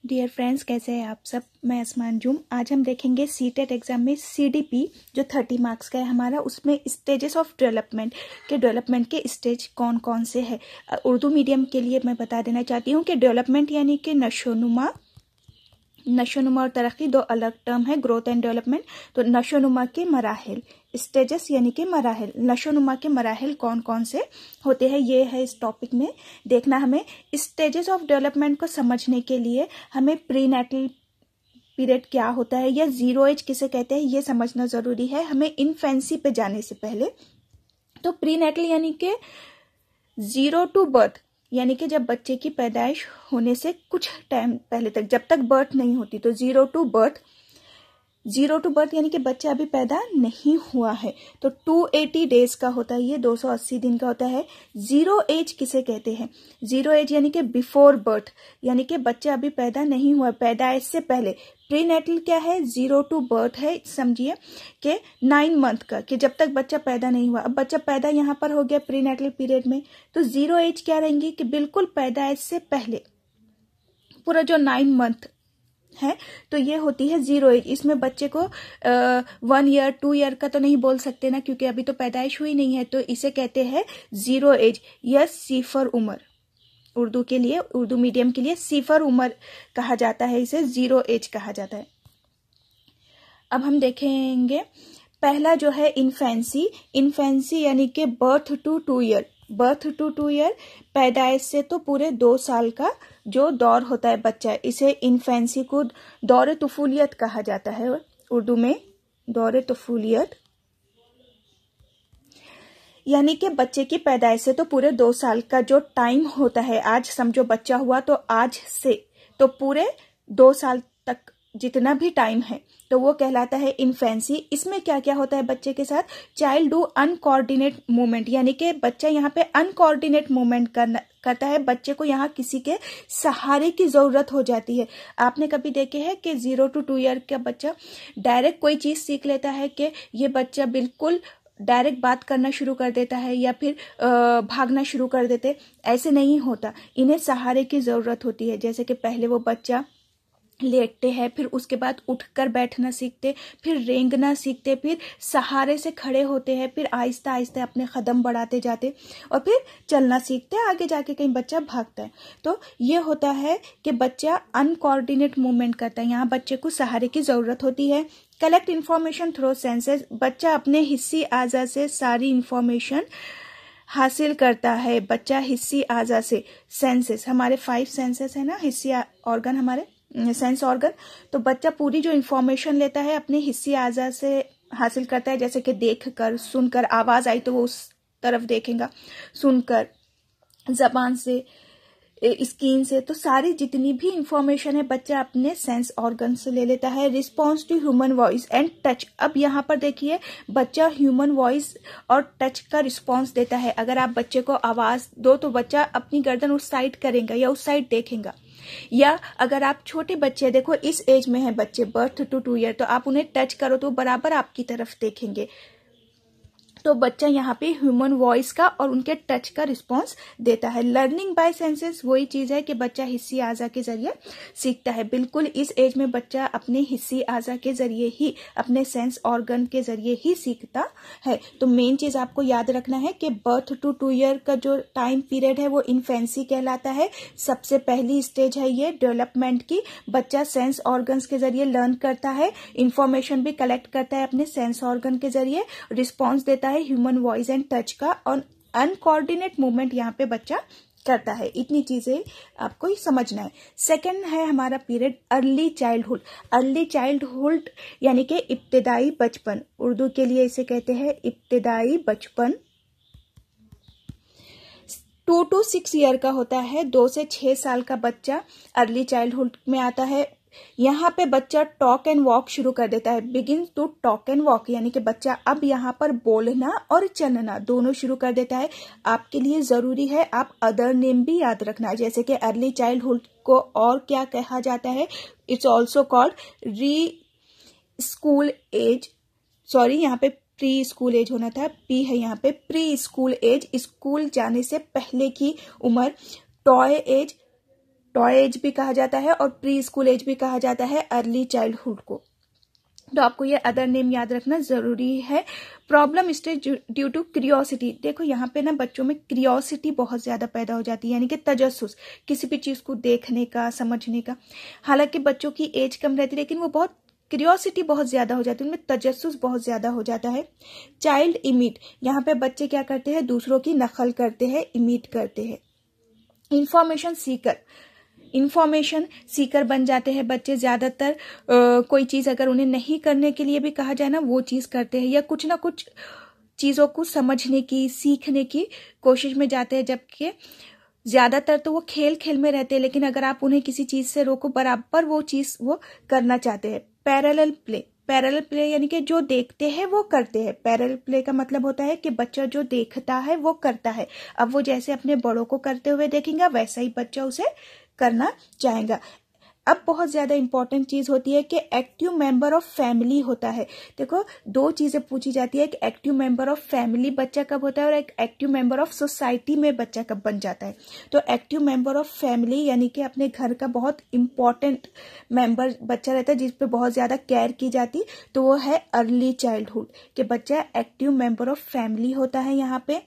Dear friends, कैसे हैं आप सब। मैं असमान जुम। आज हम देखेंगे सीटेट एग्जाम में सीडीपी जो 30 मार्क्स का है हमारा, उसमें स्टेजेस ऑफ डेवलपमेंट के स्टेज कौन कौन से हैं। उर्दू मीडियम के लिए मैं बता देना चाहती हूँ कि डेवलपमेंट यानी कि नशोनुमा और तरक्की दो अलग टर्म है। ग्रोथ एंड डेवलपमेंट, तो नशोनुमा के मराहिल, स्टेजेस यानी कि मराहिल, नशोनुमा के मराहिल कौन कौन से होते हैं, ये है इस टॉपिक में देखना। हमें स्टेजेस ऑफ डेवलपमेंट को समझने के लिए हमें प्रीनेटल पीरियड क्या होता है या जीरो एज किसे कहते हैं ये समझना जरूरी है हमें इन्फेंसी पे जाने से पहले। तो प्रीनेटल यानी कि 0 टू बर्थ, यानी कि जब बच्चे की पैदाइश होने से कुछ टाइम पहले तक, जब तक बर्थ नहीं होती, तो 0 टू बर्थ यानी कि बच्चा अभी पैदा नहीं हुआ है, तो 280 डेज का होता है, ये 280 दिन का होता है। जीरो एज किसे कहते हैं? जीरो एज यानी कि बिफोर बर्थ, यानी कि बच्चा अभी पैदा नहीं हुआ, पैदाइश से पहले। प्रीनेटल क्या है? 0 टू बर्थ है, समझिए कि 9 मंथ का, कि जब तक बच्चा पैदा नहीं हुआ। अब बच्चा पैदा यहाँ पर हो गया प्रीनेटल पीरियड में, तो जीरो एज क्या रहेंगी कि बिल्कुल पैदाइश से पहले पूरा जो 9 मंथ है, तो ये होती है जीरो एज। इसमें बच्चे को 1 ईयर 2 ईयर का तो नहीं बोल सकते ना, क्योंकि अभी तो पैदाइश हुई नहीं है, तो इसे कहते हैं जीरो एज या सिफर उम्र। उर्दू के लिए, उर्दू मीडियम के लिए सिफर उम्र कहा जाता है, इसे जीरो एज कहा जाता है। अब हम देखेंगे पहला जो है इन्फेंसी यानी कि बर्थ टू 2 ईयर। पैदाइश से तो पूरे 2 साल का जो दौर होता है बच्चा, इसे इन्फेंसी को दौरे तुफूलियत कहा जाता है। उर्दू में दौरे तुफूलियत यानी कि बच्चे की पैदाइश से तो पूरे 2 साल का जो टाइम होता है, आज समझो बच्चा हुआ तो आज से तो पूरे 2 साल तक जितना भी टाइम है, तो वो कहलाता है इन्फेंसी। इसमें क्या क्या होता है बच्चे के साथ? चाइल्ड डू अनकोऑर्डिनेट मूवमेंट, यानी कि बच्चा यहाँ पे अनकोऑर्डिनेट मूवमेंट करता है। बच्चे को यहाँ किसी के सहारे की जरूरत हो जाती है। आपने कभी देखे हैं कि 0 टू 2 ईयर का बच्चा डायरेक्ट कोई चीज सीख लेता है, कि ये बच्चा बिल्कुल डायरेक्ट बात करना शुरू कर देता है या फिर भागना शुरू कर देते? ऐसे नहीं होता, इन्हें सहारे की जरूरत होती है। जैसे कि पहले वो बच्चा लेटते हैं, फिर उसके बाद उठकर बैठना सीखते, फिर रेंगना सीखते, फिर सहारे से खड़े होते हैं, फिर आहिस्ता आहिस्ता अपने कदम बढ़ाते जाते और फिर चलना सीखते हैं। आगे जाके कहीं बच्चा भागता है, तो ये होता है कि बच्चा अनकोऑर्डिनेट मूवमेंट करता है। यहाँ बच्चे को सहारे की जरूरत होती है। कलेक्ट इन्फॉर्मेशन थ्रू सेंसेस, बच्चा अपने हिस्सी आज़ा से सारी इंफॉर्मेशन हासिल करता है। बच्चा हिस्सी आज़ा से, सेंसेस हमारे 5 सेंसेस है ना, हिस्सी ऑर्गन हमारे सेंस ऑर्गन, तो बच्चा पूरी जो इंफॉर्मेशन लेता है अपने हिस्सी आज़ा से हासिल करता है। जैसे कि देखकर, सुनकर, आवाज आई तो वो उस तरफ देखेगा, सुनकर, जबान से, स्किन से, तो सारी जितनी भी इंफॉर्मेशन है बच्चा अपने सेंस ऑर्गन से ले लेता है। Response to human voice and touch, अब यहाँ पर देखिए बच्चा ह्यूमन वॉइस और टच का रिस्पॉन्स देता है। अगर आप बच्चे को आवाज दो तो बच्चा अपनी गर्दन उस साइड करेगा या उस साइड देखेगा। या अगर आप छोटे बच्चे, देखो इस एज में है बच्चे बर्थ टू 2 ईयर, तो आप उन्हें टच करो तो बराबर आपकी तरफ देखेंगे। तो बच्चा यहाँ पे ह्यूमन वॉइस का और उनके टच का रिस्पॉन्स देता है। लर्निंग बाय सेंसेस वही चीज है कि बच्चा हिस्सी आज़ा के जरिए सीखता है। बिल्कुल इस एज में बच्चा अपने हिस्सी आज़ा के जरिए ही, अपने सेंस ऑर्गन के जरिए ही सीखता है। तो मेन चीज आपको याद रखना है कि बर्थ टू 2 ईयर का जो टाइम पीरियड है वो इन्फेंसी कहलाता है। सबसे पहली स्टेज है ये डेवलपमेंट की। बच्चा सेंस ऑर्गन्स के जरिए लर्न करता है, इंफॉर्मेशन भी कलेक्ट करता है अपने सेंस ऑर्गन के जरिए, रिस्पॉन्स देता है ह्यूमन वॉइस एंड टच का, और अनकोऑर्डिनेट मूवमेंट यहाँ पे बच्चा करता है। इतनी चीजें आपको ही समझना है। सेकंड है हमारा पीरियड अर्ली चाइल्डहुड यानी कि इब्तिदाई बचपन। उर्दू के लिए इसे कहते हैं इब्तिदाई बचपन। 2 to 6 ईयर का होता है, 2 से 6 साल का बच्चा अर्ली चाइल्डहुड में आता है। यहाँ पे बच्चा टॉक एंड वॉक शुरू कर देता है, begin to talk and walk, यानी कि बच्चा अब यहाँ पर बोलना और चलना दोनों शुरू कर देता है। आपके लिए जरूरी है आप अदर नेम भी याद रखना, जैसे कि अर्ली चाइल्डहुड को और क्या कहा जाता है? It's also called school age, sorry यहाँ पे प्री स्कूल एज होना था, पी है यहाँ पे, प्री स्कूल एज, स्कूल जाने से पहले की उम्र। टॉय एज, टॉय एज भी कहा जाता है और प्री स्कूल एज भी कहा जाता है अर्ली चाइल्डहुड को। तो आपको ये अदर नेम याद रखना जरूरी है। Problem stage due to curiosity, देखो यहाँ पे ना बच्चों में क्रियोसिटी बहुत ज्यादा पैदा हो जाती है, यानी कि तजस्सुस, किसी भी चीज को देखने का, समझने का। हालांकि बच्चों की एज कम रहती है लेकिन वो बहुत क्रियोसिटी बहुत ज्यादा हो जाती है, उनमें तजस्सुस बहुत ज्यादा हो जाता है। चाइल्ड इमिट, यहाँ पे बच्चे क्या करते हैं, दूसरों की नकल करते हैं, इमिट करते हैं। इंफॉर्मेशन सीकर, इंफॉर्मेशन सीकर बन जाते हैं बच्चे ज्यादातर। कोई चीज अगर उन्हें नहीं करने के लिए भी कहा जाए ना, वो चीज करते हैं, या कुछ ना कुछ चीजों को समझने की, सीखने की कोशिश में जाते हैं। जबकि ज्यादातर तो वो खेल खेल में रहते हैं, लेकिन अगर आप उन्हें किसी चीज से रोको, बराबर वो चीज वो करना चाहते हैं। पैरेलल प्ले, पैरेलल प्ले यानी कि जो देखते हैं वो करते हैं। पैरेलल प्ले का मतलब होता है कि बच्चा जो देखता है वो करता है। अब वो जैसे अपने बड़ों को करते हुए देखेंगे वैसा ही बच्चा उसे करना चाहेगा। अब बहुत ज्यादा इंपॉर्टेंट चीज होती है कि एक्टिव मेंबर ऑफ फैमिली होता है। देखो दो चीजें पूछी जाती है, एक एक्टिव मेंबर ऑफ फैमिली बच्चा कब होता है और एक एक्टिव मेंबर ऑफ सोसाइटी में बच्चा कब बन जाता है। तो एक्टिव मेंबर ऑफ फैमिली यानी कि अपने घर का बहुत इंपॉर्टेंट मेंबर बच्चा रहता है, जिस पे बहुत ज्यादा केयर की जाती, तो वो है अर्ली चाइल्डहुड कि बच्चा एक्टिव मेंबर ऑफ फैमिली होता है। यहाँ पे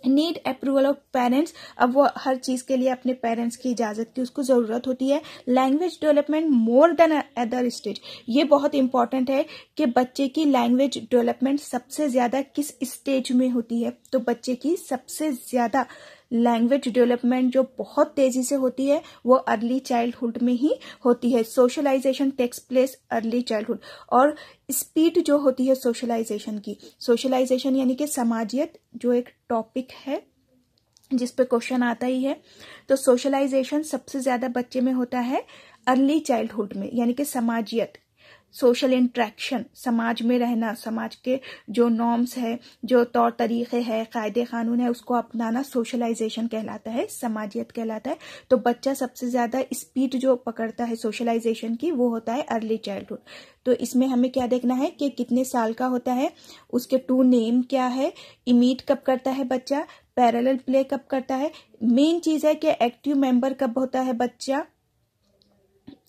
नीड अप्रूवल ऑफ पेरेंट्स, अब वो हर चीज के लिए अपने पेरेंट्स की इजाजत की उसको जरूरत होती है। Language development more than other stage, ये बहुत इंपॉर्टेंट है कि बच्चे की लैंग्वेज डेवलपमेंट सबसे ज्यादा किस स्टेज में होती है। तो बच्चे की सबसे ज्यादा लैंग्वेज डेवलपमेंट जो बहुत तेजी से होती है वो अर्ली चाइल्डहुड में ही होती है। Socialization takes place early childhood, और स्पीड जो होती है सोशलाइजेशन की, सोशलाइजेशन यानी कि समाजियत, जो एक टॉपिक है जिस पे क्वेश्चन आता ही है, तो सोशलाइजेशन सबसे ज्यादा बच्चे में होता है अर्ली चाइल्डहुड में, यानी कि समाजियत, सोशल इंट्रैक्शन, समाज में रहना, समाज के जो नॉर्म्स है, जो तौर तरीके हैं, कायदे कानून है, उसको अपनाना सोशलाइजेशन कहलाता है, समाजियत कहलाता है। तो बच्चा सबसे ज्यादा स्पीड जो पकड़ता है सोशलाइजेशन की वो होता है अर्ली चाइल्डहुड। तो इसमें हमें क्या देखना है कि कितने साल का होता है, उसके टू नेम क्या है, इमिट कब करता है बच्चा, पैरेलल प्ले कब करता है। मेन चीज है कि एक्टिव मेंबर कब होता है बच्चा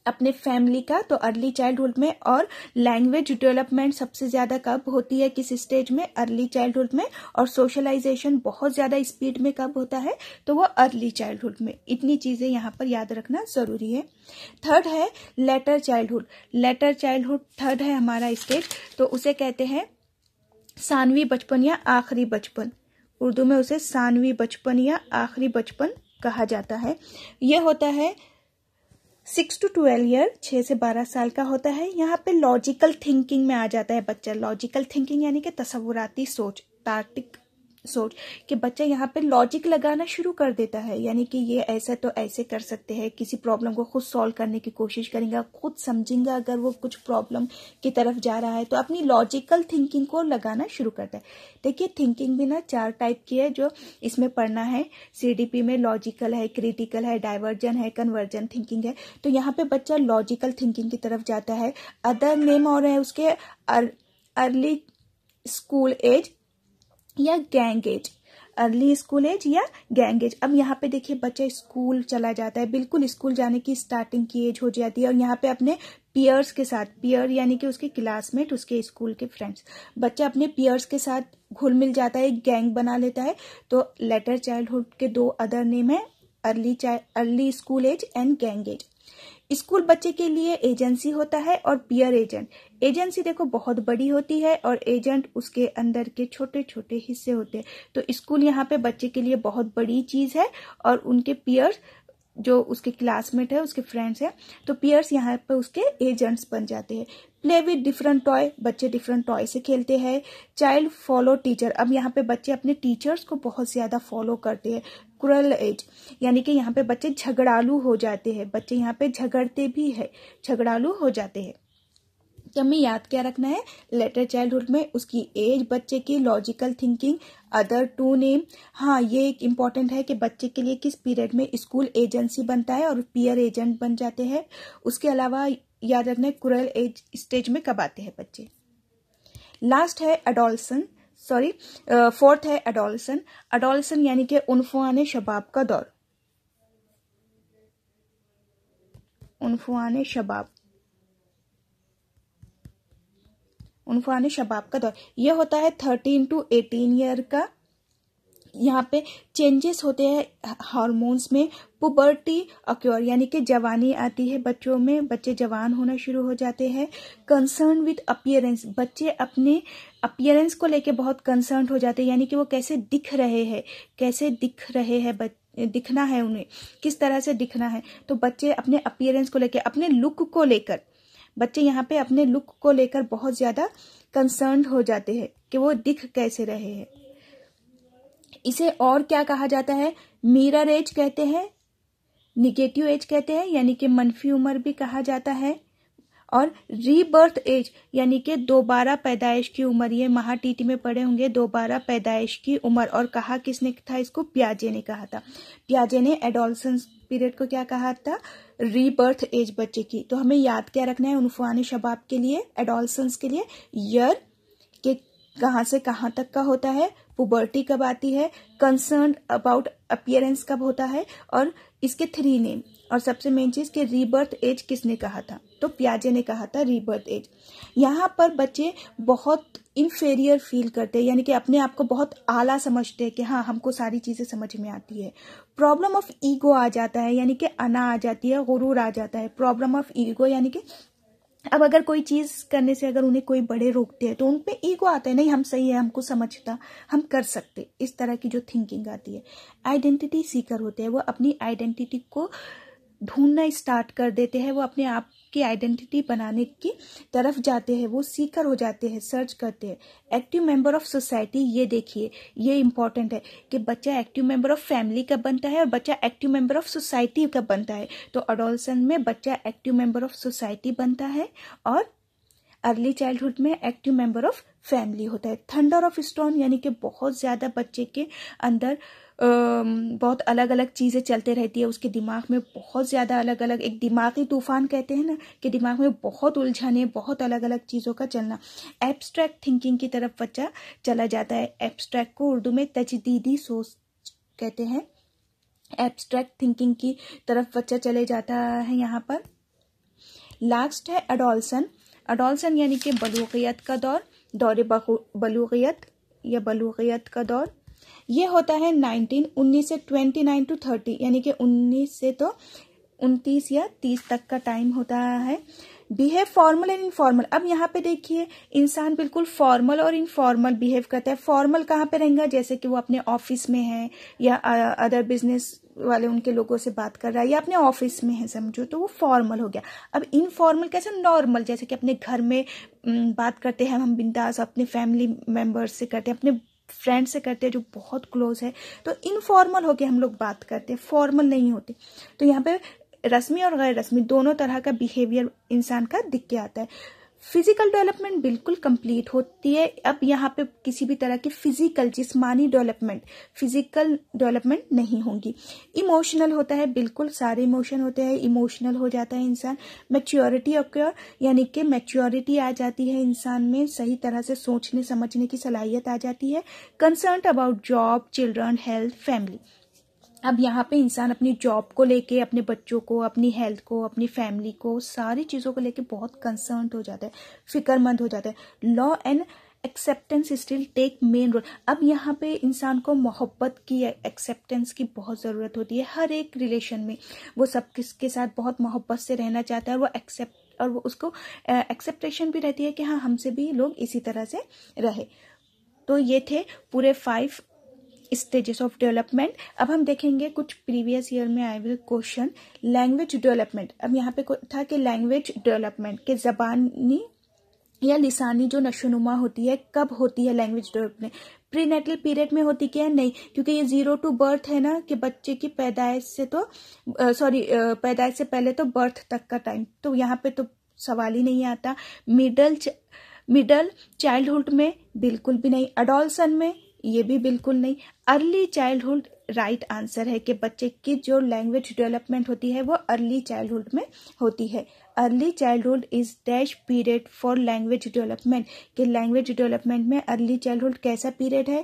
अपने फैमिली का, तो अर्ली चाइल्डहुड में। और लैंग्वेज डेवलपमेंट सबसे ज्यादा कब होती है, किस स्टेज में, अर्ली चाइल्डहुड में। और सोशलाइजेशन बहुत ज्यादा स्पीड में कब होता है, तो वो अर्ली चाइल्डहुड में। इतनी चीजें यहाँ पर याद रखना जरूरी है। थर्ड है letter childhood, letter childhood third है हमारा स्टेज, तो उसे कहते हैं सानवी बचपन या आखिरी बचपन, उर्दू में उसे सानवी बचपन या आखिरी बचपन कहा जाता है। यह होता है 6 to 12 ईयर, 6 से 12 साल का होता है। यहाँ पे लॉजिकल थिंकिंग में आ जाता है बच्चा। लॉजिकल थिंकिंग यानी कि तसव्वुराती सोच, तार्किक सोच, कि बच्चा यहाँ पे लॉजिक लगाना शुरू कर देता है, यानी कि ये ऐसा तो ऐसे कर सकते हैं। किसी प्रॉब्लम को खुद सॉल्व करने की कोशिश करेंगे, खुद समझेंगे अगर वो कुछ प्रॉब्लम की तरफ जा रहा है, तो अपनी लॉजिकल थिंकिंग को लगाना शुरू करता है। देखिए थिंकिंग भी ना 4 टाइप की है जो इसमें पढ़ना है CDP में, लॉजिकल है, क्रिटिकल है, डाइवर्जन है, कन्वर्जन थिंकिंग है। तो यहाँ पे बच्चा लॉजिकल थिंकिंग की तरफ जाता है। अदर नेम और है उसके अर्ली स्कूल एज या gang age, early school age या गैंग एज। अब यहाँ पे देखिए बच्चा स्कूल चला जाता है, बिल्कुल स्कूल जाने की स्टार्टिंग की एज हो जाती है, और यहाँ पे अपने पियर्स के साथ, पियर यानी कि उसके क्लासमेट, उसके स्कूल के फ्रेंड्स, बच्चा अपने पियर्स के साथ घुल मिल जाता है, गैंग बना लेता है। तो लेटर चाइल्डहुड के 2 अदर नेम है, early school age and gang age. School बच्चे के लिए एजेंसी होता है और पियर एजेंट। एजेंसी देखो बहुत बड़ी होती है और एजेंट उसके अंदर के छोटे छोटे हिस्से होते हैं। तो स्कूल यहाँ पे बच्चे के लिए बहुत बड़ी चीज है, और उनके पियर्स जो उसके क्लासमेट है, उसके फ्रेंड्स है, तो पियर्स यहाँ पे उसके एजेंट्स बन जाते हैं। प्ले विद डिफरेंट टॉय, बच्चे डिफरेंट टॉय से खेलते हैं। चाइल्ड फॉलो टीचर, अब यहाँ पे बच्चे अपने टीचर्स को बहुत ज्यादा फॉलो करते हैं। क्रूअल एज यानी कि यहाँ पे बच्चे झगड़ालू हो जाते हैं, बच्चे यहाँ पे झगड़ते भी है, झगड़ालू हो जाते हैं। तो हमें याद क्या रखना है, लेटर चाइल्डहुड में उसकी एज, बच्चे की लॉजिकल थिंकिंग, अदर 2 नेम। हाँ ये एक इम्पॉर्टेंट है कि बच्चे के लिए किस पीरियड में स्कूल एजेंसी बनता है और पियर एजेंट बन जाते हैं। उसके अलावा याद रखना है क्रूअल एज स्टेज में कब आते हैं बच्चे। लास्ट है एडोलसन, फोर्थ है एडोलसन। एडोलसन यानी कि उन्फुआने शबाब का दौर। उन्फुआने शबाब, उन्फुआने शबाब का दौर। ये होता है 13 to 18 ईयर का। यहाँ पे चेंजेस होते हैं हार्मोन्स में। पुबर्टी अक्योर यानी कि जवानी आती है बच्चों में, बच्चे जवान होना शुरू हो जाते हैं। कंसर्न विद अपीयरेंस, बच्चे अपने अपीयरेंस को लेके बहुत कंसर्न हो जाते हैं, यानी कि वो कैसे दिख रहे हैं, कैसे दिख रहे हैं, दिखना है उन्हें, किस तरह से दिखना है। तो बच्चे अपने अपीयरेंस को लेकर, अपने लुक को लेकर, बच्चे यहाँ पे अपने लुक को लेकर बहुत ज्यादा कंसर्न हो जाते हैं कि वो दिख कैसे रहे हैं। इसे और क्या कहा जाता है? मिरर एज कहते हैं, निगेटिव एज कहते हैं, यानी कि मनफी उम्र भी कहा जाता है। और रीबर्थ एज यानी कि दोबारा पैदाइश की उम्र, ये महाटीटी में पढ़े होंगे, दोबारा पैदाइश की उम्र। और कहा किसने था इसको? पियाजे ने कहा था। पियाजे ने एडोलसेंस पीरियड को क्या कहा था? रीबर्थ एज बच्चे की। तो हमें याद क्या रखना है उन्फुआने शबाब के लिए, एडोलसेंस के लिए? ईयर के कहाँ से कहाँ तक का होता है, पुबर्टी कब आती है, कंसर्न अबाउट अपीयरेंस कब होता है, और इसके 3 नेम। और सबसे मेन चीज कि रीबर्थ एज किसने कहा था? तो पियाजे ने कहा था रीबर्थ एज। यहाँ पर बच्चे बहुत इन्फेरियर फील करते हैं, यानी कि अपने आप को बहुत आला समझते हैं कि हाँ हमको सारी चीजें समझ में आती है। प्रॉब्लम ऑफ ईगो आ जाता है, यानी कि अना आ जाती है, गुरूर आ जाता है। प्रॉब्लम ऑफ ईगो यानी कि अब अगर कोई चीज करने से अगर उन्हें कोई बड़े रोकते हैं तो उन पे ईगो आता है, नहीं हम सही है, हमको समझता, हम कर सकते, इस तरह की जो थिंकिंग आती है। आइडेंटिटी सीकर होते हैं, वो अपनी आइडेंटिटी को ढूंढना स्टार्ट कर देते हैं, वो अपने आप की आइडेंटिटी बनाने की तरफ जाते हैं, वो सीकर हो जाते हैं, सर्च करते हैं। एक्टिव मेंबर ऑफ सोसाइटी, ये देखिए ये इंपॉर्टेंट है कि बच्चा एक्टिव मेंबर ऑफ फैमिली कब बनता है और बच्चा एक्टिव मेंबर ऑफ सोसाइटी कब बनता है। तो एडोलसेंस में बच्चा एक्टिव मेंबर ऑफ सोसाइटी बनता है और अर्ली चाइल्डहुड में एक्टिव मेंबर ऑफ फैमिली होता है। थंडर ऑफ स्टोन यानी कि बहुत ज्यादा बच्चे के अंदर बहुत अलग अलग चीजें चलते रहती है, उसके दिमाग में बहुत ज्यादा अलग अलग, एक दिमागी तूफान कहते हैं ना, कि दिमाग में बहुत उलझने, बहुत अलग अलग चीजों का चलना। एब्स्ट्रैक्ट थिंकिंग की तरफ बच्चा चला जाता है। एब्स्ट्रैक्ट को उर्दू में तजदीदी सोच कहते हैं। एब्स्ट्रैक्ट थिंकिंग की तरफ बच्चा चले जाता है। यहाँ पर लास्ट है एडोलसन। एडोलसन यानी कि बलूगियत का दौर, दौरे बलूगियत या बलूगियत का दौर। ये होता है 19 से 29 to 30, यानी कि 19 से तो 29 या 30 तक का टाइम होता है। Behave formal and informal. अब यहाँ पे देखिए इंसान बिल्कुल फॉर्मल और इनफॉर्मल बिहेव करता है। फॉर्मल कहाँ पे रहेगा? जैसे कि वो अपने ऑफिस में है या अदर बिजनेस वाले उनके लोगों से बात कर रहा है या अपने ऑफिस में है समझो, तो वो फॉर्मल हो गया। अब इनफॉर्मल कैसे? नॉर्मल, जैसे कि अपने घर में बात करते हैं हम बिंदास, अपने फैमिली मेंबर्स से करते हैं, अपने फ्रेंड से करते हैं जो बहुत क्लोज है, तो इनफॉर्मल होके हम लोग बात करते हैं, फॉर्मल नहीं होते। तो यहाँ पे रस्मी और गैर रस्मी दोनों तरह का बिहेवियर इंसान का दिख के आता है। फिजिकल डेवलपमेंट बिल्कुल कंप्लीट होती है। अब यहाँ पे किसी भी तरह की फिजिकल जिस्मानी डेवलपमेंट, फिजिकल डेवलपमेंट नहीं होगी। इमोशनल होता है, बिल्कुल सारे इमोशन होते हैं, इमोशनल हो जाता है इंसान। मैच्योरिटी ऑक्योर यानी कि मैच्योरिटी आ जाती है इंसान में, सही तरह से सोचने समझने की सलाहियत आ जाती है। Concern about job, children, health, family. अब यहाँ पे इंसान अपनी जॉब को लेके, अपने बच्चों को, अपनी हेल्थ को, अपनी फैमिली को, सारी चीजों को लेके बहुत कंसर्न हो जाता है, फिक्रमंद हो जाता है। Law and acceptance still take main role. अब यहाँ पे इंसान को मोहब्बत की, एक्सेप्टेंस की बहुत जरूरत होती है हर एक रिलेशन में। वो सब किसके साथ बहुत मोहब्बत से रहना चाहता है, वो एक्सेप्ट, और वो उसको एक्सेप्टेशन भी रहती है कि हाँ हमसे भी लोग इसी तरह से रहे। तो ये थे पूरे 5 स्टेजेस ऑफ डेवलपमेंट। अब हम देखेंगे कुछ प्रीवियस ईयर में आए हुए क्वेश्चन। लैंग्वेज डेवलपमेंट, अब यहाँ पे था कि लैंग्वेज डेवलपमेंट के जबानी या लिसानी जो नशोनुमा होती है कब होती है लैंग्वेज डेवलपमेंट? प्रीनेटल पीरियड में होती क्या? नहीं, क्योंकि ये 0 to birth है ना, कि बच्चे की पैदाइश से तो पैदाइश से पहले तो बर्थ तक का टाइम, तो यहाँ पे तो सवाल ही नहीं आता। मिडल चाइल्डहुड में बिल्कुल भी नहीं। एडोलसन में ये भी बिल्कुल नहीं। अर्ली चाइल्डहुड राइट आंसर है कि बच्चे की जो लैंग्वेज डेवलपमेंट होती है वो अर्ली चाइल्डहुड में होती है। Early childhood is dash period for language development, कि लैंग्वेज डेवलपमेंट में अर्ली चाइल्डहुड कैसा पीरियड है?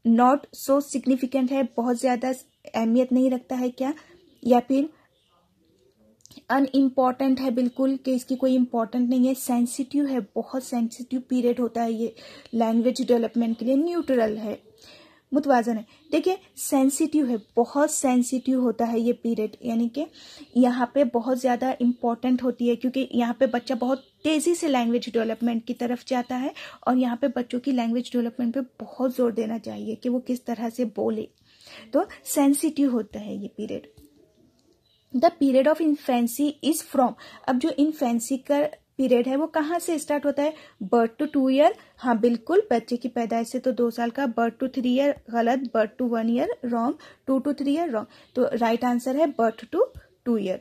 नॉट सो सिग्निफिकेंट है, बहुत ज्यादा अहमियत नहीं रखता है क्या? या फिर अनइम्पॉर्टेंट है बिल्कुल, कि इसकी कोई इम्पोर्टेंट नहीं है। सेंसिटिव है, बहुत सेंसिटिव पीरियड होता है ये लैंग्वेज डेवलपमेंट के लिए। न्यूट्रल है, मुतवाजन है। देखिए सेंसिटिव है, बहुत सेंसिटिव होता है ये पीरियड, यानी कि यहाँ पे बहुत ज़्यादा इम्पॉर्टेंट होती है, क्योंकि यहाँ पे बच्चा बहुत तेज़ी से लैंग्वेज डेवलपमेंट की तरफ जाता है, और यहाँ पे बच्चों की लैंग्वेज डेवलपमेंट पे बहुत जोर देना चाहिए कि वो किस तरह से बोले। तो सेंसिटिव होता है ये period. The period of infancy is from, अब जो इन्फेंसी का पीरियड है वो कहाँ से स्टार्ट होता है? बर्थ टू 2 ईयर, हाँ बिल्कुल, बच्चे की पैदाइश से तो 2 साल का। बर्थ टू 3 ईयर गलत, birth to 1 year wrong, 2 to 3 year wrong. तो राइट आंसर है birth to 2 year.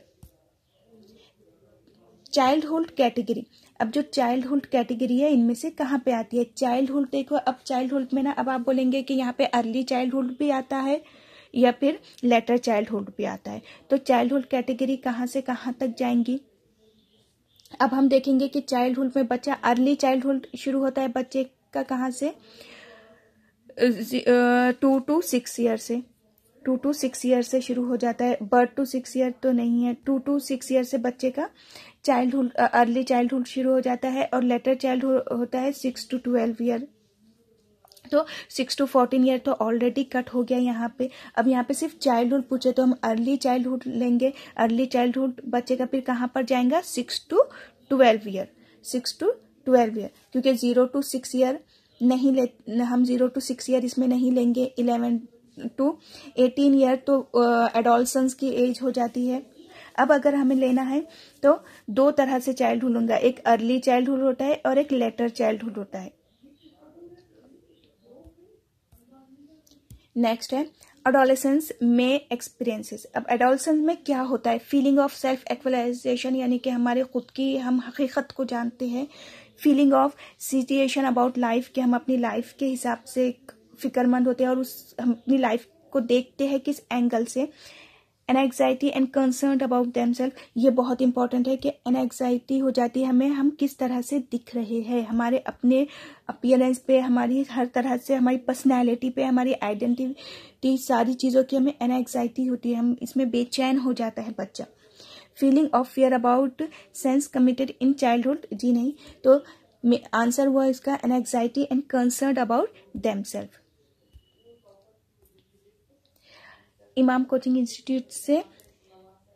Childhood category, अब जो चाइल्डहुड कैटेगरी है इनमें से कहाँ पे आती है? चाइल्डहुड देखो, अब चाइल्डहुड में ना, अब आप बोलेंगे कि यहाँ पे अर्ली चाइल्डहुड भी आता है या फिर लेटर चाइल्डहुड भी आता है। तो चाइल्डहुड कैटेगरी कहाँ से कहाँ तक जाएंगी? अब हम देखेंगे कि चाइल्डहुड में बच्चा, अर्ली चाइल्डहुड शुरू होता है बच्चे का कहाँ से? 2 to 6 ईयर से, 2 to 6 ईयर से शुरू हो जाता है। बर्थ टू 6 ईयर तो नहीं है, 2 to 6 ईयर से बच्चे का चाइल्डहुड, अर्ली चाइल्डहुड शुरू हो जाता है, और लेटर चाइल्डहुड होता है 6 to 12 ईयर। तो 6 to 14 ईयर तो ऑलरेडी कट हो गया यहाँ पे। अब यहाँ पे सिर्फ चाइल्डहुड पूछे तो हम अर्ली चाइल्डहुड लेंगे। अर्ली चाइल्डहुड बच्चे का फिर कहाँ पर जाएगा? 6 to 12 ईयर, 6 to 12 ईयर, क्योंकि 0 to 6 ईयर नहीं ले, हम 0 to 6 ईयर इसमें नहीं लेंगे। 11 to 18 ईयर तो एडोलसेंस की एज हो जाती है। अब अगर हमें लेना है तो दो तरह से चाइल्डहुड होगा, एक अर्ली चाइल्डहुड होता है और एक लेटर चाइल्डहुड होता है। नेक्स्ट है एडोलेसेंस में एक्सपीरियंसेस। अब एडोलेसेंस में क्या होता है? फीलिंग ऑफ सेल्फ एक्चुअलाइजेशन, यानी कि हमारे खुद की, हम हकीकत को जानते हैं। Feeling of situation about life, कि हम अपनी लाइफ के हिसाब से फिक्रमंद होते हैं और हम अपनी लाइफ को देखते हैं किस एंगल से। एनएग्जाइटी एंड कंसर्न अबाउट देमसेल्फ, ये बहुत इंपॉर्टेंट है कि एनएग्जाइटी हो जाती है हमें, हम किस तरह से दिख रहे हैं, हमारे अपने अपीयरेंस पे, हमारी हर तरह से, हमारी पर्सनैलिटी पे, हमारी आइडेंटिटी, सारी चीज़ों की हमें एनएग्जाइटी होती है, हम इसमें बेचैन हो जाता है बच्चा। Feeling of fear about sins committed in childhood, जी नहीं, तो आंसर हुआ इसका anxiety and concern about themselves. Imam coaching institute से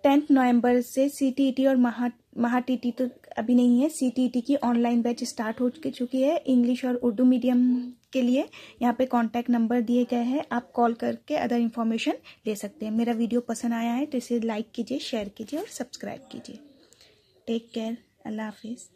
10 नवंबर से CTET और महा-TT तो अभी नहीं है, CTET की ऑनलाइन बैच स्टार्ट हो चुकी है इंग्लिश और उर्दू मीडियम के लिए। यहाँ पे कांटेक्ट नंबर दिए गए हैं, आप कॉल करके अदर इन्फॉर्मेशन ले सकते हैं। मेरा वीडियो पसंद आया है तो इसे लाइक कीजिए, शेयर कीजिए और सब्सक्राइब कीजिए। टेक केयर, अल्लाह हाफिज़।